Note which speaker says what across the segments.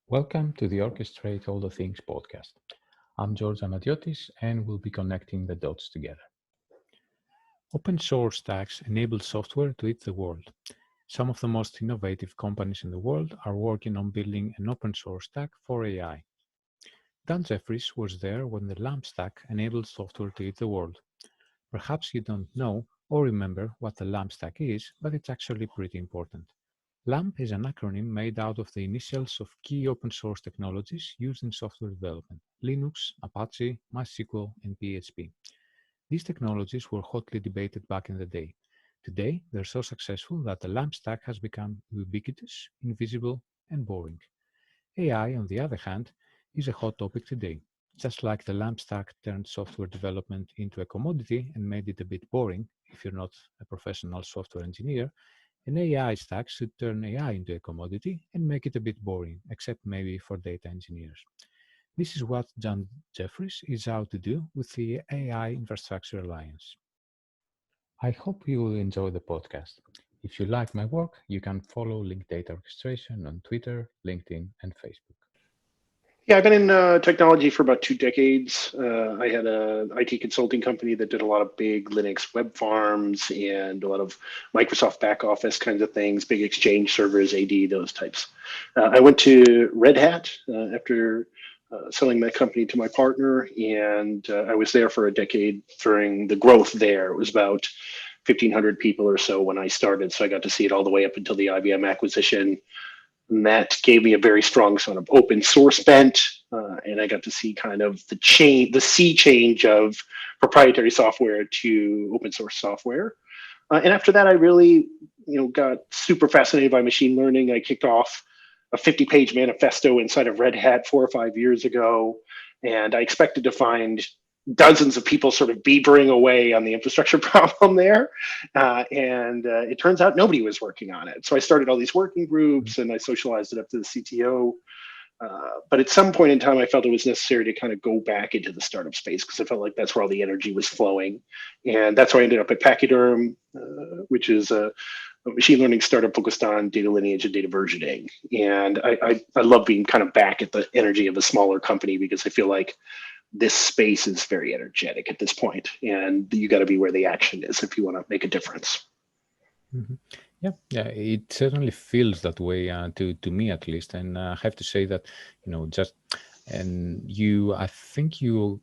Speaker 1: Welcome to the Orchestrate All the Things podcast. I'm George Anadiotis and we'll be connecting the dots together. Open source stacks enable software to eat the world. Some of the most innovative companies in the world are working on building an open source stack for AI. Dan Jeffries was there when the LAMP stack enabled software to eat the world. Perhaps you don't know or remember what the LAMP stack is, but it's actually pretty important. LAMP is an acronym made out of the initials of key open source technologies used in software development: Linux, Apache, MySQL, and PHP. These technologies were hotly debated back in the day. Today, they're so successful that the LAMP stack has become ubiquitous, invisible, and boring. AI, on the other hand, is a hot topic today. Just like the LAMP stack turned software development into a commodity and made it a bit boring if you're not a professional software engineer, an AI stack should turn AI into a commodity and make it a bit boring, except maybe for data engineers. This is what Dan Jeffries is out to do with the AI Infrastructure Alliance. I hope you will enjoy the podcast. If you like my work, you can follow Link Data Orchestration on Twitter, LinkedIn, and Facebook.
Speaker 2: Yeah, I've been in technology for about 2 decades. I had a IT consulting company that did a lot of big Linux web farms and a lot of Microsoft back office kinds of things, big Exchange servers, AD, those types. I went to Red Hat after selling my company to my partner, and I was there for a decade during the growth there. It was about 1,500 people or so when I started, so I got to see it all the way up until the IBM acquisition. And that gave me a very strong sort of open source bent, and I got to see kind of the sea change of proprietary software to open source software. And after that, I really, got super fascinated by machine learning. I kicked off a 50-page manifesto inside of Red Hat 4 or 5 years ago, and I expected to find dozens of people sort of beavering away on the infrastructure problem there. And it turns out nobody was working on it. So I started all these working groups and I socialized it up to the CTO. But at some point in time, I felt it was necessary to kind of go back into the startup space because I felt like that's where all the energy was flowing. And that's why I ended up at Pachyderm, which is a machine learning startup focused on data lineage and data versioning. And I love being kind of back at the energy of a smaller company because I feel like this space is very energetic at this point, and you got to be where the action is if you want to make a difference.
Speaker 1: Mhm. Yeah, it certainly feels that way to me at least. And I have to say that, I think you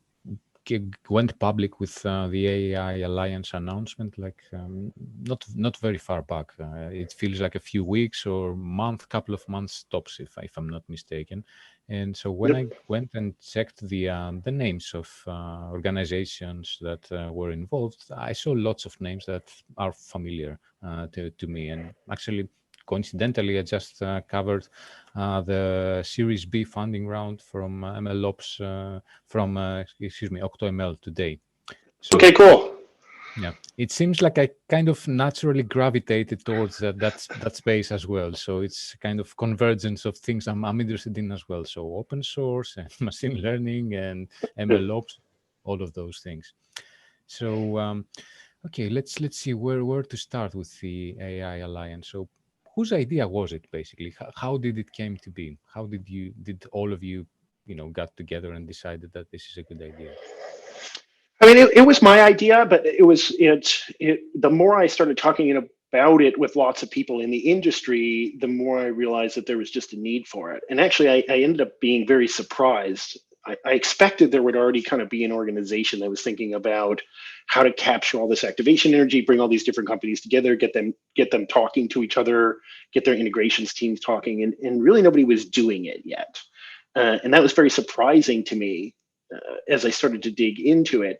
Speaker 1: went public with the AI Alliance announcement, like not very far back. It feels like a few weeks or couple of months tops, if I'm not mistaken. And so when I
Speaker 2: Yep.
Speaker 1: went and checked the names of organizations that were involved, I saw lots of names that are familiar to me. And actually, coincidentally, I just covered the Series B funding round from MLOps from OctoML today. So
Speaker 2: Okay, cool.
Speaker 1: yeah, it seems like I kind of naturally gravitated towards that space as well. So it's kind of convergence of things I'm interested in as well. So open source and machine learning and MLOps, all of those things. So okay, let's see where to start with the AI Alliance. So whose idea was it basically? How did it came to be? How did all of you, got together and decided that this is a good idea?
Speaker 2: I mean, it was my idea, but the more I started talking about it with lots of people in the industry, the more I realized that there was just a need for it. And actually, I ended up being very surprised. I expected there would already kind of be an organization that was thinking about how to capture all this activation energy, bring all these different companies together, get them talking to each other, get their integrations teams talking, and really nobody was doing it yet. And that was very surprising to me as I started to dig into it.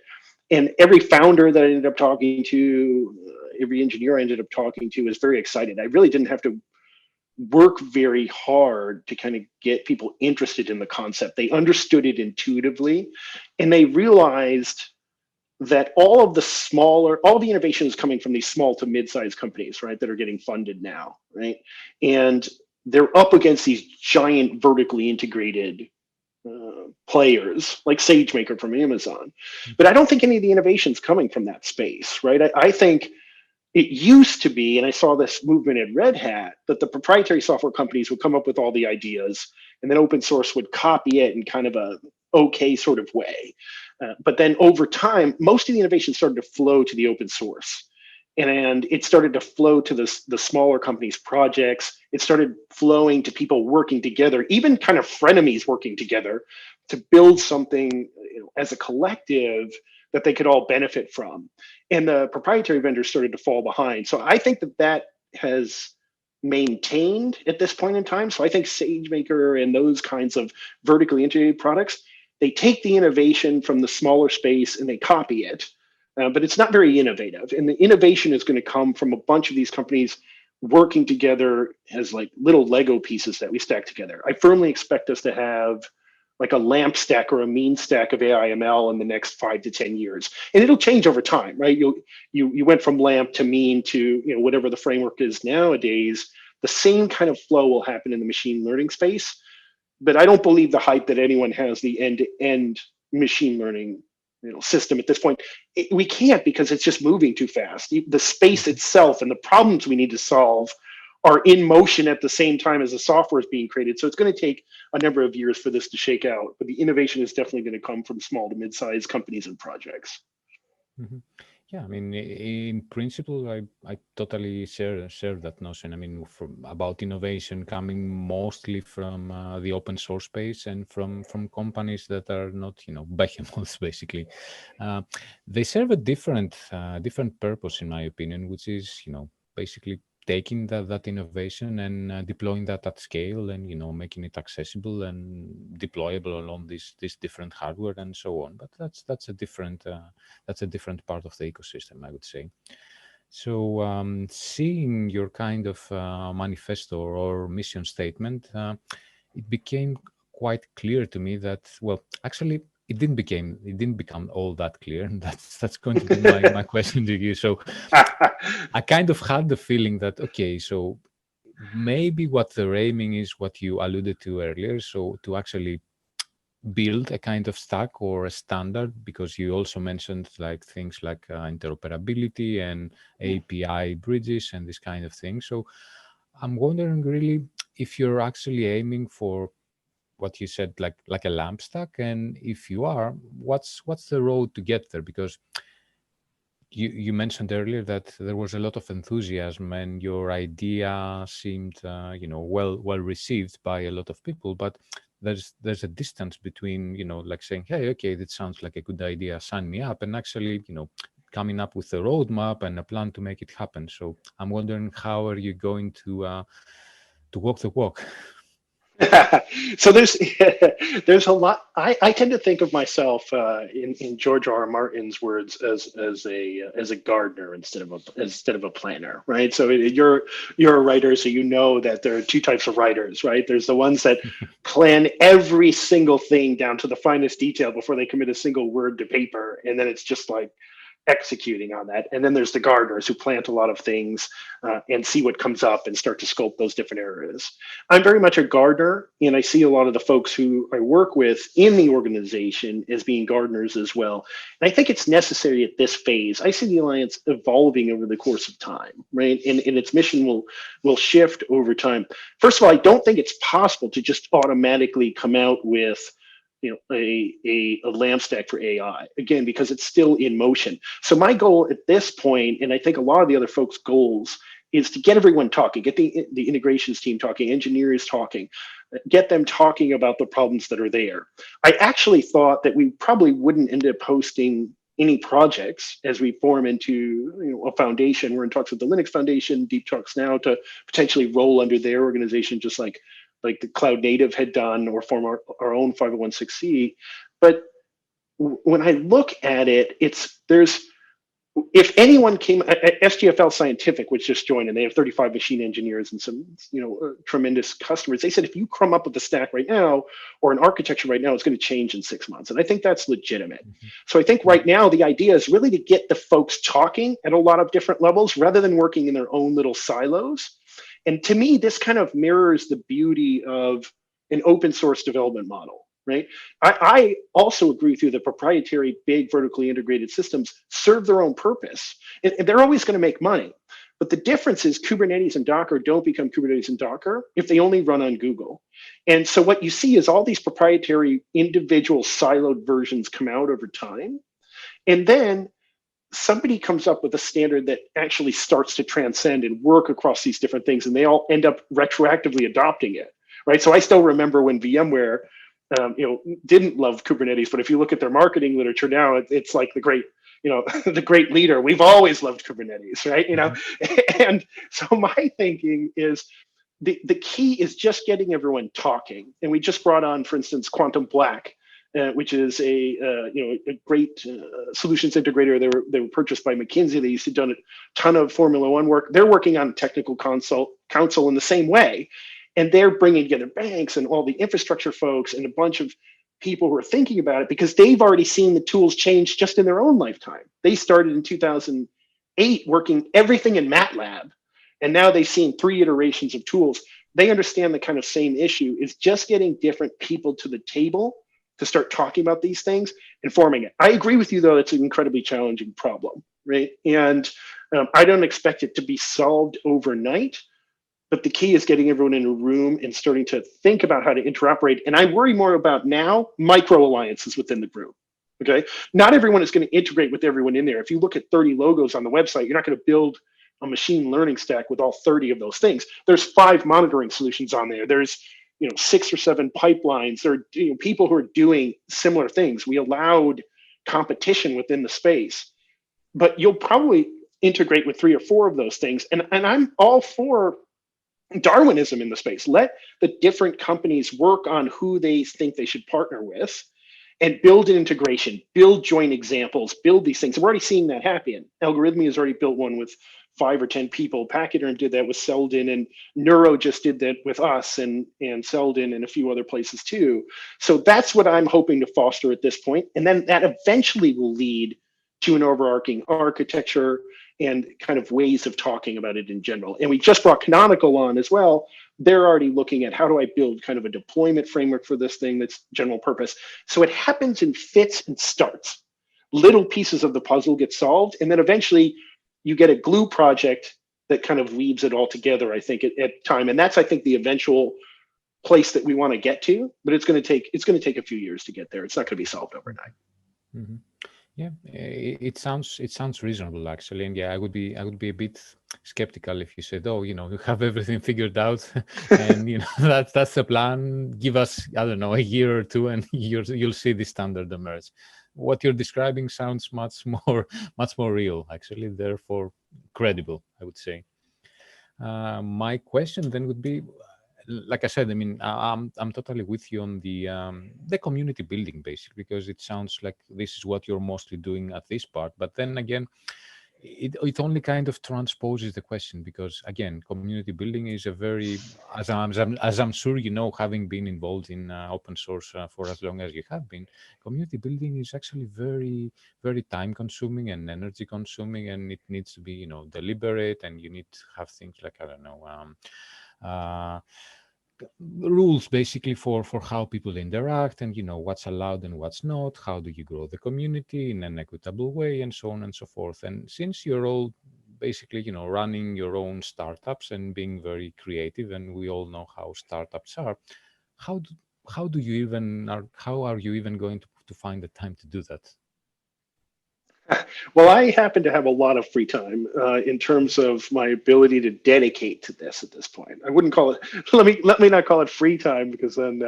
Speaker 2: And every founder that I ended up talking to, every engineer I ended up talking to was very excited. I really didn't have to work very hard to kind of get people interested in the concept. They understood it intuitively, and they realized that all the innovation is coming from these small to mid-sized companies, right, that are getting funded now, right? And they're up against these giant vertically integrated players like SageMaker from Amazon. But I don't think any of the innovation's coming from that space, right? I think it used to be, and I saw this movement at Red Hat, that the proprietary software companies would come up with all the ideas, and then open source would copy it in kind of a okay sort of way. But then over time, most of the innovation started to flow to the open source. And it started to flow to the smaller companies' projects. It started flowing to people working together, even kind of frenemies working together to build something, as a collective that they could all benefit from. And the proprietary vendors started to fall behind. So I think that has maintained at this point in time. So I think SageMaker and those kinds of vertically integrated products, they take the innovation from the smaller space and they copy it, but it's not very innovative. And the innovation is going to come from a bunch of these companies working together as like little Lego pieces that we stack together. I firmly expect us to have like a lamp stack or a mean stack of AIML in the next 5 to 10 years, and it'll change over time, right? You went from lamp to mean to whatever the framework is nowadays. The same kind of flow will happen in the machine learning space, but I don't believe the hype that anyone has the end-to-end machine learning system at this point. We can't, because it's just moving too fast. The space itself and the problems we need to solve are in motion at the same time as the software is being created. So it's going to take a number of years for this to shake out, but the innovation is definitely going to come from small to mid-sized companies and projects.
Speaker 1: Mhm. Yeah, I mean, in principle, I totally share that notion. I mean, about innovation coming mostly from the open source space and from companies that are not, behemoths, basically. They serve a different purpose, in my opinion, which is, basically taking that innovation and deploying that at scale, and making it accessible and deployable along this different hardware and so on. But that's a different part of the ecosystem, I would say. So seeing your kind of manifesto or mission statement, it became quite clear to me that, well, actually, it didn't become all that clear. And that's going to be my question to you. So I kind of had the feeling that, okay, so maybe what they're aiming is what you alluded to earlier. So to actually build a kind of stack or a standard, because you also mentioned like things like interoperability and API bridges and this kind of thing. So I'm wondering really if you're actually aiming for what you said, like a lamp stack, and if you are, what's the road to get there? Because you mentioned earlier that there was a lot of enthusiasm and your idea seemed well received by a lot of people, but there's a distance between like saying, hey, okay, that sounds like a good idea, sign me up, and actually coming up with a roadmap and a plan to make it happen. So I'm wondering, how are you going to walk the walk?
Speaker 2: So there's a lot. I tend to think of myself in George R. R. Martin's words as a gardener instead of a planner, right? So you're a writer, so you know that there are two types of writers, right? There's the ones that plan every single thing down to the finest detail before they commit a single word to paper, and then it's just like executing on that. And then there's the gardeners who plant a lot of things and see what comes up and start to sculpt those different areas. I'm very much a gardener, and I see a lot of the folks who I work with in the organization as being gardeners as well. And I think it's necessary at this phase. I see the Alliance evolving over the course of time, right? And its mission will shift over time. First of all, I don't think it's possible to just automatically come out with a lamp stack for AI, again, because it's still in motion. So my goal at this point, and I think a lot of the other folks' goals, is to get everyone talking, get the integrations team talking, engineers talking, get them talking about the problems that are there. I actually thought that we probably wouldn't end up hosting any projects as we form into a foundation. We're in talks with the Linux Foundation, deep talks now to potentially roll under their organization, just like the Cloud Native had done, or form our own 501c. But when I look at it, if anyone came, SGFL Scientific, which just joined, and they have 35 machine engineers and some tremendous customers, they said if you come up with a stack right now or an architecture right now, it's going to change in 6 months. And I think that's legitimate.
Speaker 1: Mhm.
Speaker 2: So I think right now the idea is really to get the folks talking at a lot of different levels rather than working in their own little silos. And to me, this kind of mirrors the beauty of an open source development model. right? I also agree with you that proprietary, big, vertically integrated systems serve their own purpose, and they're always going to make money. But the difference is Kubernetes and Docker don't become Kubernetes and Docker if they only run on Google. And so what you see is all these proprietary, individual, siloed versions come out over time. And then somebody comes up with a standard that actually starts to transcend and work across these different things, and they all end up retroactively adopting it, right? So I still remember when VMware, didn't love Kubernetes, but if you look at their marketing literature now, it's like the great, the great leader. We've always loved Kubernetes, right? And so my thinking is the key is just getting everyone talking. And we just brought on, for instance, Quantum Black, which is a great solutions integrator. They were purchased by McKinsey. They used to done a ton of Formula One work. They're working on technical council in the same way, and they're bringing together banks and all the infrastructure folks and a bunch of people who are thinking about it because they've already seen the tools change just in their own lifetime. They started in 2008 working everything in MATLAB, and now they've seen 3 iterations of tools. They understand the kind of same issue is just getting different people to the table to start talking about these things and forming it. I agree with you, though, it's an incredibly challenging problem, right? And I don't expect it to be solved overnight, but the key is getting everyone in a room and starting to think about how to interoperate. And I worry more about now micro alliances within the group, okay? Not everyone is going to integrate with everyone in there. If you look at 30 logos on the website, you're not going to build a machine learning stack with all 30 of those things. There's 5 monitoring solutions on there. There's 6 or 7 pipelines. There are people who are doing similar things. We allowed competition within the space, but you'll probably integrate with 3 or 4 of those things. And I'm all for Darwinism in the space. Let the different companies work on who they think they should partner with and build an integration, build joint examples, build these things. We're already seeing that happen. Algorithmia has already built one with 5 or 10 people. Pachyderm did that with Selden, and Neuro just did that with us and Selden and a few other places too. So that's what I'm hoping to foster at this point. And then that eventually will lead to an overarching architecture and kind of ways of talking about it in general. And we just brought Canonical on as well. They're already looking at how do I build kind of a deployment framework for this thing that's general purpose. So it happens in fits and starts. Little pieces of the puzzle get solved, and then eventually you get a glue project that kind of weaves it all together, I think, at time. And that's, I think, the eventual place that we want to get to, but it's going to take a few years to get there. It's not going to be solved overnight.
Speaker 1: Mm-hmm. Yeah, it sounds reasonable actually, and yeah, I would be a bit skeptical if you said, oh, you have everything figured out, and that's the plan. Give us, I don't know, a year or two, and you'll see the standard emerge. What you're describing sounds much more real, actually, therefore credible, I would say. My question then would be, like I said, I mean, I'm totally with you on the community building, basically, because it sounds like this is what you're mostly doing at this part. But then again, it only kind of transposes the question, because again, community building is a very, as I'm sure having been involved in open source for as long as you have been, community building is actually very, very time consuming and energy consuming, and it needs to be deliberate, and you need to have things like, I don't know, rules basically for how people interact, and what's allowed and what's not, how do you grow the community in an equitable way, and so on and so forth. And since you're all basically running your own startups and being very creative, and we all know how startups are, how are you even going to find the time to do that?
Speaker 2: Well, I happen to have a lot of free time in terms of my ability to dedicate to this at this point. I wouldn't call it, let me not call it free time, because then,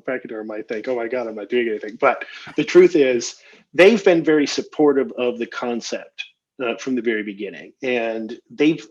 Speaker 2: Pachyderm might think, oh my God, I'm not doing anything. But the truth is, they've been very supportive of the concept from the very beginning. And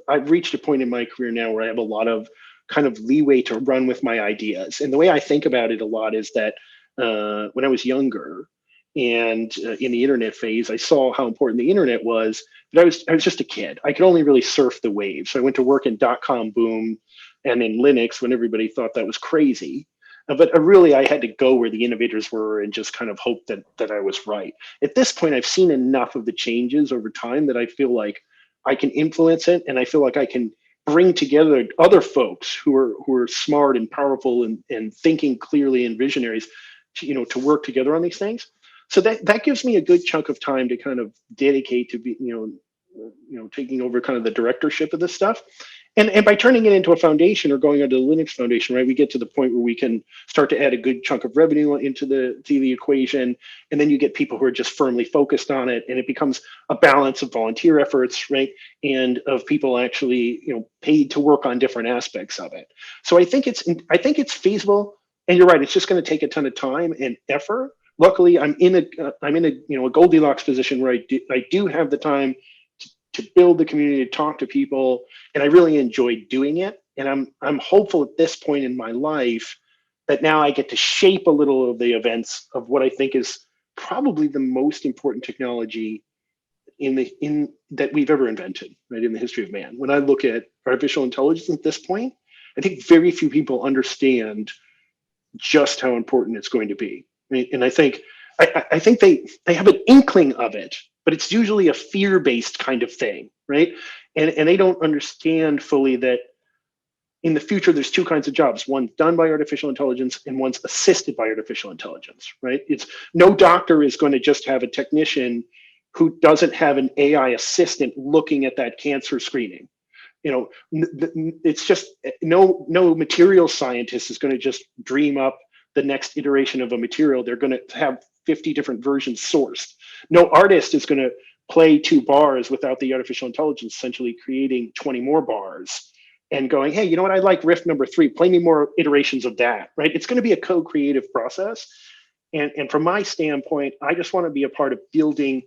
Speaker 2: I've reached a point in my career now where I have a lot of kind of leeway to run with my ideas. And the way I think about it a lot is that when I was younger, and in the internet phase, I saw how important the internet was, but I was just a kid. I could only really surf the wave. So I went to work in .com boom and in Linux when everybody thought that was crazy. But really, I had to go where the innovators were and just kind of hope that I was right. At this point, I've seen enough of the changes over time that I feel like I can influence it, and I feel like I can bring together other folks who are smart and powerful and thinking clearly and visionaries to work together on these things. So that gives me a good chunk of time to kind of dedicate to be, taking over kind of the directorship of this stuff. And by turning it into a foundation or going under the Linux Foundation, right, we get to the point where we can start to add a good chunk of revenue into the equation, and then you get people who are just firmly focused on it, and it becomes a balance of volunteer efforts, right, and of people actually paid to work on different aspects of it. So I think it's feasible, and you're right, it's just going to take a ton of time and effort. Luckily, I'm in a Goldilocks position where I do have the time to build the community, to talk to people, and I really enjoy doing it. And I'm hopeful at this point in my life that now I get to shape a little of the events of what I think is probably the most important technology in that we've ever invented, right, in the history of man. When I look at artificial intelligence at this point, I think very few people understand just how important it's going to be. And I think they have an inkling of it, but it's usually a fear-based kind of thing, right? And they don't understand fully that in the future, there's two kinds of jobs. One's done by artificial intelligence and one's assisted by artificial intelligence, right? It's no doctor is going to just have a technician who doesn't have an AI assistant looking at that cancer screening. It's just no material scientist is going to just dream up the next iteration of a material. They're going to have 50 different versions sourced. No artist is going to play 2 bars without the artificial intelligence essentially creating 20 more bars and going, hey, you know what? I like riff number 3. Play me more iterations of that, right? It's going to be a co-creative process. And from my standpoint, I just want to be a part of building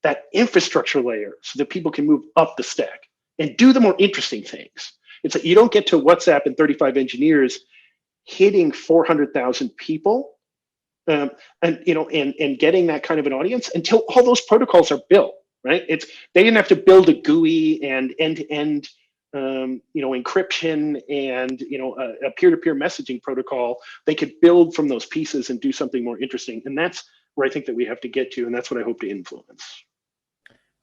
Speaker 2: that infrastructure layer so that people can move up the stack and do the more interesting things. It's like you don't get to WhatsApp and 35 engineers hitting 400,000 people and getting that kind of an audience until all those protocols are built, right? They didn't have to build a GUI and end-to-end encryption and a peer-to-peer messaging protocol. They could build from those pieces and do something more interesting. And that's where I think that we have to get to, and that's what I hope to influence.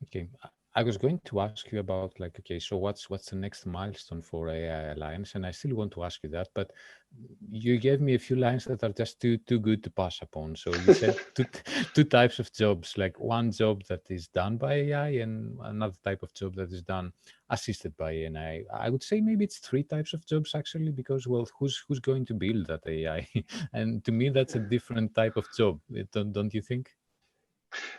Speaker 1: Okay, I was going to ask you about so what's the next milestone for AI Alliance, and I still want to ask you that, but you gave me a few lines that are just too good to pass upon. So you said two types of jobs, like one job that is done by AI and another type of job that is done assisted by AI. I would say maybe it's 3 types of jobs actually, because who's going to build that AI? And to me, that's a different type of job. Don't you think?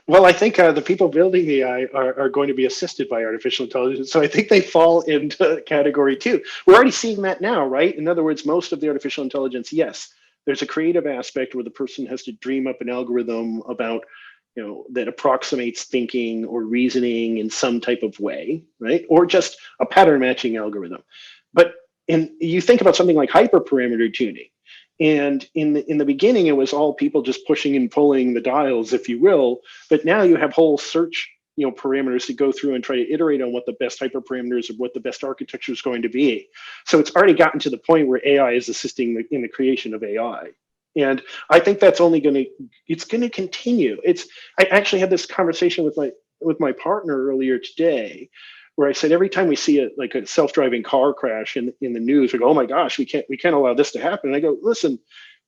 Speaker 2: Well, I think the people building AI are going to be assisted by artificial intelligence. So I think they fall into category 2. We're already seeing that now, right? In other words, most of the artificial intelligence, yes, there's a creative aspect where the person has to dream up an algorithm about, that approximates thinking or reasoning in some type of way, right? Or just a pattern matching algorithm. But you think about something like hyperparameter tuning. And in the beginning, it was all people just pushing and pulling the dials, if you will. But now you have whole search, parameters to go through and try to iterate on what the best hyperparameters or what the best architecture is going to be. So it's already gotten to the point where AI is assisting in the creation of AI. And I think that's only going to continue. I actually had this conversation with my partner earlier today, where I said every time we see a self-driving car crash in the news, we go, oh my gosh, we can't allow this to happen. And I go, listen,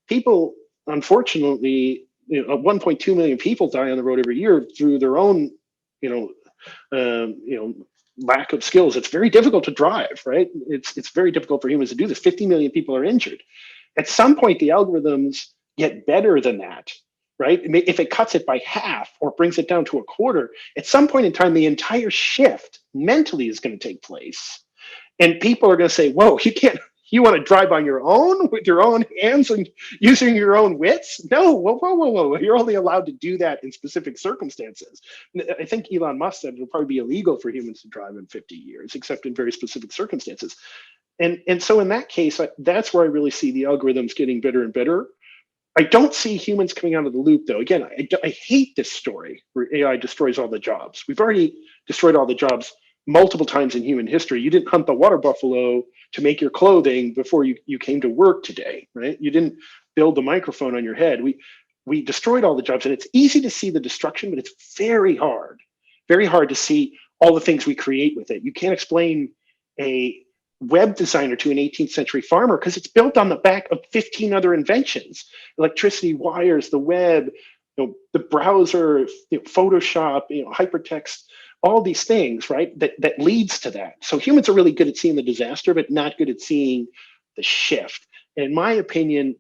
Speaker 2: people, unfortunately, 1.2 million people die on the road every year through their own, lack of skills. It's very difficult to drive, right? It's very difficult for humans to do this. 50 million people are injured. At some point, the algorithms get better than that, right? If it cuts it by half or brings it down to a quarter, at some point in time, the entire shift mentally is going to take place. And people are going to say, whoa, you want to drive on your own with your own hands and using your own wits? No, whoa. You're only allowed to do that in specific circumstances. I think Elon Musk said it'll probably be illegal for humans to drive in 50 years, except in very specific circumstances. And so in that case, that's where I really see the algorithms getting better and better. I don't see humans coming out of the loop, though. Again, I hate this story where AI destroys all the jobs. We've already destroyed all the jobs multiple times in human history. You didn't hunt the water buffalo to make your clothing before you came to work today, right? You didn't build the microphone on your head. We destroyed all the jobs, and it's easy to see the destruction, but it's very hard to see all the things we create with it. You can't explain a web designer to an 18th century farmer because it's built on the back of 15 other inventions: electricity, wires, the web, the browser, Photoshop, hypertext, all these things, right? That leads to that. So humans are really good at seeing the disaster, but not good at seeing the shift. And in my opinion,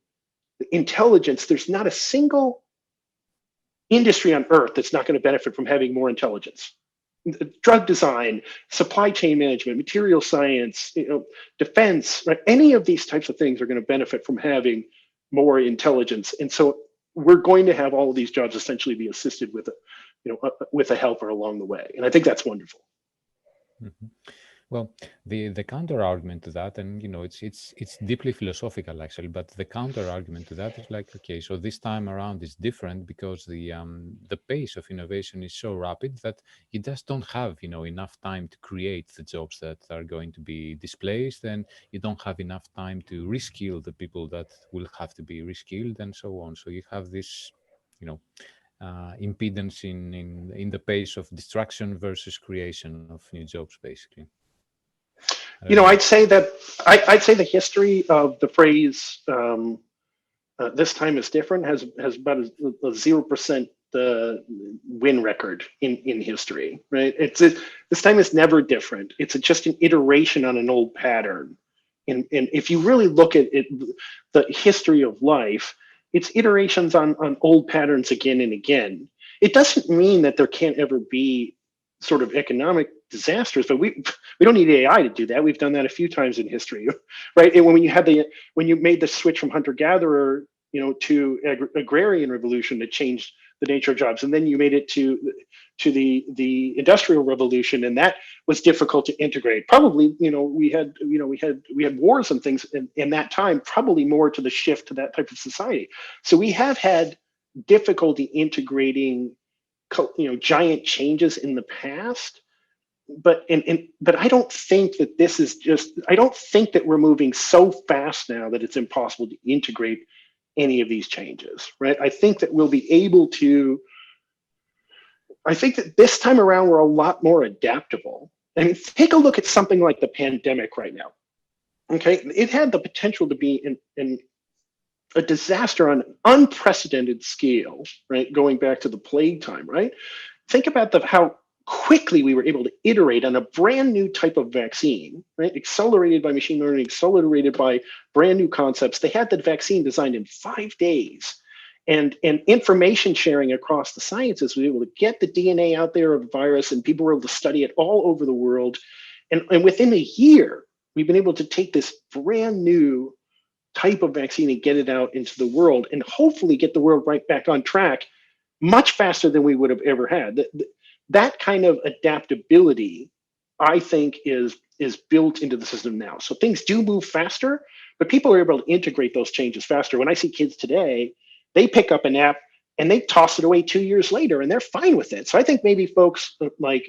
Speaker 2: intelligence, there's not a single industry on earth that's not going to benefit from having more intelligence. Drug design, supply chain management, material science, defense, right? Any of these types of things are going to benefit from having more intelligence. And so we're going to have all of these jobs essentially be assisted with with a helper along the way. And I think that's wonderful.
Speaker 1: Mm-hmm. Well, the counter argument to that, and it's deeply philosophical actually, but the counter argument to that is like, okay, so this time around is different because the pace of innovation is so rapid that you just don't have enough time to create the jobs that are going to be displaced, and you don't have enough time to reskill the people that will have to be reskilled, and so on. So you have this, impedance in the pace of destruction versus creation of new jobs, basically. I don't know.
Speaker 2: I'd say the history of the phrase "this time is different" has about a 0% win record in history. Right? This time is never different. It's just an iteration on an old pattern. And if you really look at it, the history of life, it's iterations on old patterns again and again. It doesn't mean that there can't ever be sort of economic disasters, but we don't need AI to do that. We've done that a few times in history, right? And when you made the switch from hunter gatherer, to agrarian revolution, that changed the nature of jobs, and then you made it to the industrial revolution, and that was difficult to integrate. Probably, we had wars and things in that time, probably more to the shift to that type of society. So we have had difficulty integrating giant changes in the past, but I don't think that I don't think that we're moving so fast now that it's impossible to integrate any of these changes, right? I think that we'll be able to. I think that this time around we're a lot more adaptable. I mean, take a look at something like the pandemic right now. Okay, it had the potential to be in a disaster on an unprecedented scale, right? Going back to the plague time, right? Think about how quickly we were able to iterate on a brand new type of vaccine, right? Accelerated by machine learning, accelerated by brand new concepts. They had the vaccine designed in 5 days. And information sharing across the sciences, we were able to get the DNA out there of the virus, and people were able to study it all over the world. And within a year, we've been able to take this brand new type of vaccine and get it out into the world, and hopefully get the world right back on track much faster than we would have ever had. That kind of adaptability, I think, is built into the system now. So things do move faster, but people are able to integrate those changes faster. When I see kids today, they pick up an app and they toss it away 2 years later, and they're fine with it. So I think maybe folks like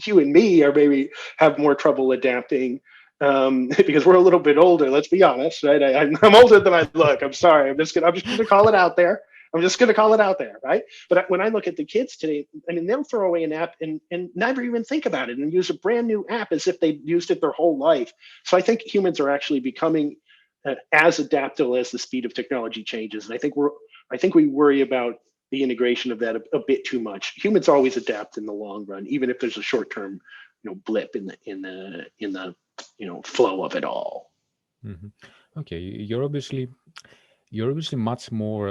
Speaker 2: you and me are maybe have more trouble adapting because we're a little bit older. Let's be honest, right? I'm older than I look. I'm sorry. I'm just gonna call it out there. I'm just going to call it out there, right? But when I look at the kids today, I mean, they'll throw away an app and never even think about it and use a brand new app as if they've used it their whole life. So I think humans are actually becoming as adaptable as the speed of technology changes. And I think we worry about the integration of that a bit too much. Humans always adapt in the long run, even if there's a short-term, blip in the flow of it all.
Speaker 1: Mm-hmm. Okay, you're obviously much more.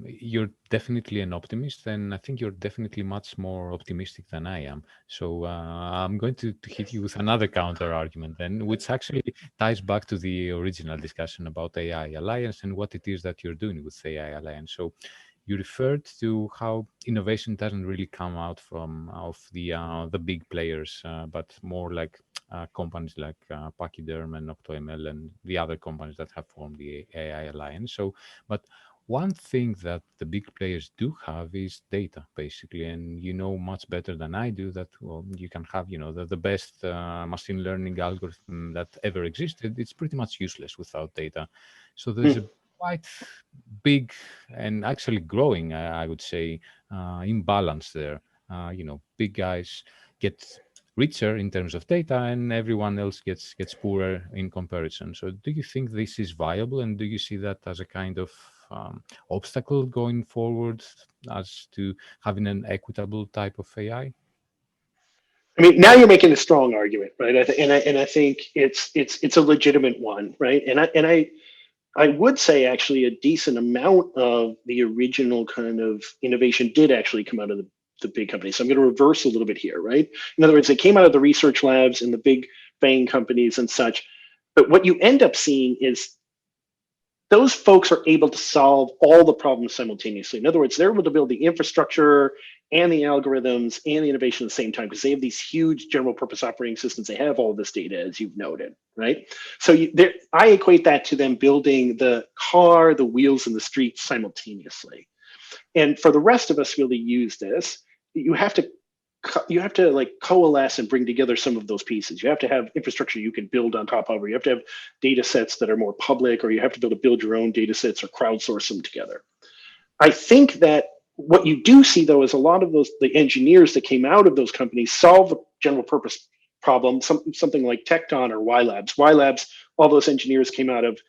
Speaker 1: You're definitely an optimist, and I think you're definitely much more optimistic than I am. So I'm going to hit you with another counter argument, then, which actually ties back to the original discussion about AI Alliance and what it is that you're doing with AI Alliance. So you referred to how innovation doesn't really come out from of the big players, but more like companies like Pachyderm and OctoML and the other companies that have formed the AI Alliance. So, but one thing that the big players do have is data, basically, and you know much better than I do that, well, you can have, the best machine learning algorithm that ever existed. It's pretty much useless without data. So there's a quite big and actually growing, I would say, imbalance there. Big guys get richer in terms of data, and everyone else gets poorer in comparison. So do you think this is viable, and do you see that as a kind of obstacle going forward as to having an equitable type of AI?
Speaker 2: I mean, now you're making a strong argument, right? And I think it's a legitimate one, right? And I would say actually a decent amount of the original kind of innovation did actually come out of the big companies. So I'm going to reverse a little bit here, right? In other words, they came out of the research labs and the big FANG companies and such. But what you end up seeing is those folks are able to solve all the problems simultaneously. In other words, they're able to build the infrastructure and the algorithms and the innovation at the same time because they have these huge general purpose operating systems. They have all this data, as you've noted, right? So I equate that to them building the car, the wheels, and the streets simultaneously. And for the rest of us to really use this, you have to like coalesce and bring together some of those pieces. You have to have infrastructure you can build on top of, or you have to have data sets that are more public, or you have to be able to build your own data sets or crowdsource them together. I think that what you do see though is a lot of the engineers that came out of those companies solve a general purpose problem, something like Tecton or Y Labs. Y Labs, all those engineers came out of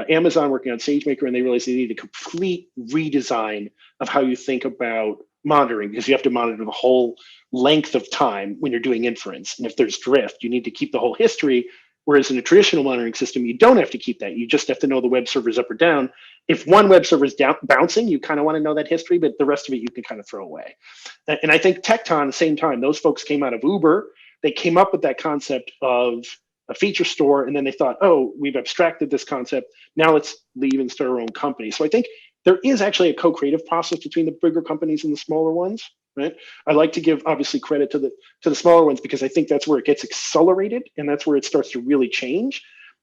Speaker 2: Amazon working on SageMaker, and they realized they need a complete redesign of how you think about monitoring, because you have to monitor the whole length of time when you're doing inference. And if there's drift, you need to keep the whole history. Whereas in a traditional monitoring system, you don't have to keep that. You just have to know the web server is up or down. If one web server is bouncing, you kind of want to know that history, but the rest of it you can kind of throw away. And I think Tecton, at the same time, those folks came out of Uber. They came up with that concept of a feature store, and then they thought, oh, we've abstracted this concept. Now let's leave and start our own company. So I think there is actually a co-creative process between the bigger companies and the smaller ones, right? I like to give obviously credit to the smaller ones because I think that's where it gets accelerated and that's where it starts to really change.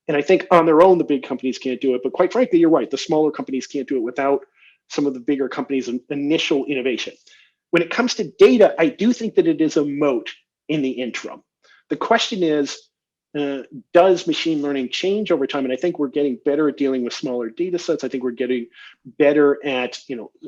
Speaker 2: And I think on their own, the big companies can't do it. But quite frankly, you're right. The smaller companies can't do it without some of the bigger companies' initial innovation. When it comes to data, I do think that it is a moat in the interim. The question is, does machine learning change over time? And I think we're getting better at dealing with smaller data sets. I think we're getting better at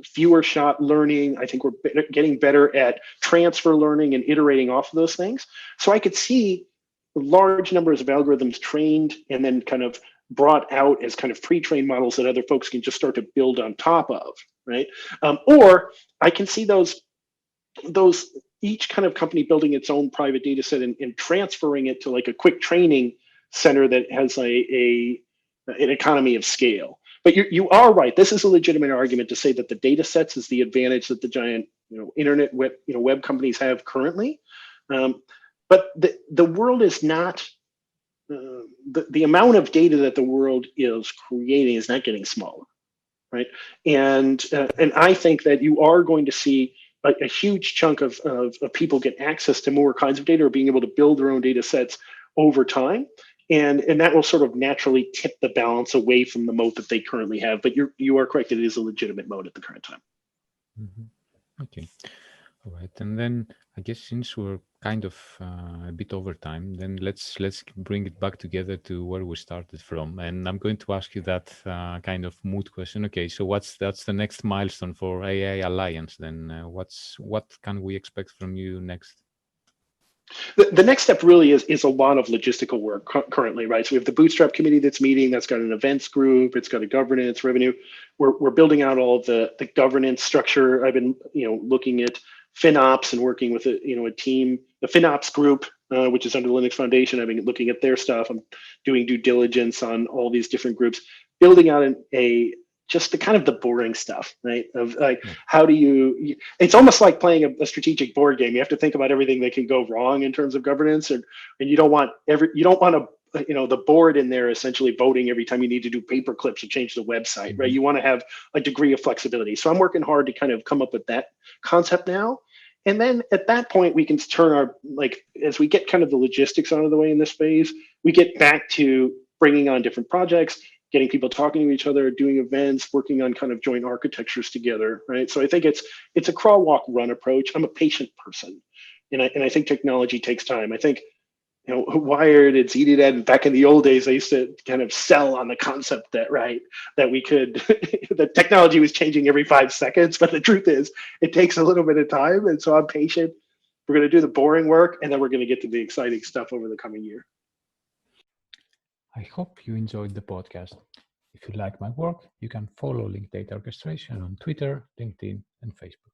Speaker 2: fewer shot learning. I think we're getting better at transfer learning and iterating off of those things. So I could see large numbers of algorithms trained and then kind of brought out as kind of pre-trained models that other folks can just start to build on top of, right? Or I can see those each kind of company building its own private data set and transferring it to like a quick training center that has an economy of scale. But you are right. This is a legitimate argument to say that the data sets is the advantage that the giant internet web companies have currently. But the world is not the amount of data that the world is creating is not getting smaller, right? And I think that you are going to see a huge chunk of people get access to more kinds of data or being able to build their own data sets over time. And that will sort of naturally tip the balance away from the moat that they currently have. But you are correct, it is a legitimate moat at the current time.
Speaker 1: Mm-hmm. Okay. All right. And then I guess since we're kind of a bit over time, then let's bring it back together to where we started from. And I'm going to ask you that kind of mood question. Okay, so that's the next milestone for AI Alliance? Then what can we expect from you next?
Speaker 2: The next step really is a lot of logistical work currently, right? So we have the Bootstrap committee that's meeting. That's got an events group. It's got a governance, revenue. We're building out all of the governance structure. I've been looking at FinOps and working with a team, the FinOps group, which is under the Linux Foundation. I've been looking at their stuff. I'm doing due diligence on all these different groups, building out just the kind of the boring stuff, right? Of like, how do it's almost like playing a strategic board game. You have to think about everything that can go wrong in terms of governance, and you don't want the board in there essentially voting every time you need to do paper clips or change the website, right? You want to have a degree of flexibility. So I'm working hard to kind of come up with that concept now. And then at that point, we can turn as we get kind of the logistics out of the way in this phase, we get back to bringing on different projects, getting people talking to each other, doing events, working on kind of joint architectures together, right? So I think it's a crawl, walk, run approach. I'm a patient person, and I think technology takes time. I think Wired, it's EDNet. Back in the old days, I used to kind of sell on the concept that we could the technology was changing every 5 seconds, but the truth is it takes a little bit of time, and so I'm patient. We're going to do the boring work, and then we're going to get to the exciting stuff over the coming year.
Speaker 1: I hope you enjoyed the podcast. If you like my work, you can follow Linked Data Orchestration on Twitter, LinkedIn, and Facebook.